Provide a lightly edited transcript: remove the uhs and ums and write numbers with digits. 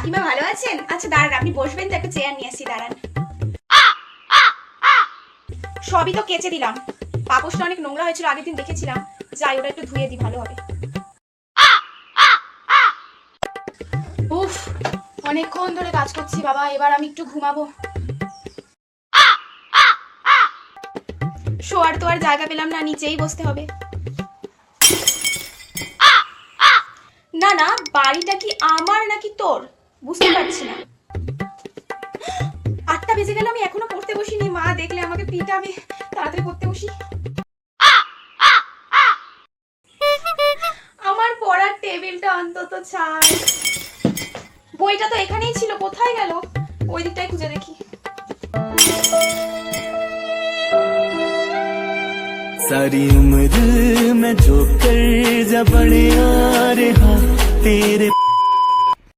কাকিমা ভালো আছেন? আচ্ছা দাঁড়ান, আপনি বসবেন তো, একটা চেয়ার নিয়ে আসি, দাঁড়ান। সবই তো কেচে দিলাম, পাপোশটা অনেক নোংরা হয়েছিল, আগের দিন দেখেছিলাম। যাই, ওটা একটু ধুয়ে দিই, ভালো হবে। উফ, অনেকক্ষণ ধরে কাজ করছি বাবা, এবার আমি একটু ঘুমাবো। শোয়ার তো আর জায়গা পেলাম না, নিচেই বসতে হবে। না না, বাড়িটা কি আমার নাকি তোর বুঝতে পারছি না। 8টা বেজে গেল, আমি এখনো পড়তে বসিনি, মা দেখলে আমাকে পিটাবে। তাড়াতাড়ি পড়তে বসি। আমার পড়ার টেবিলটা অন্তত ছাড়। বইটা তো এখানেই ছিল, কোথায় গেল? ওই দিকটাই খুঁজে দেখি। सारी उम्र मैं जो कर जा बड़े आ रहा तेरे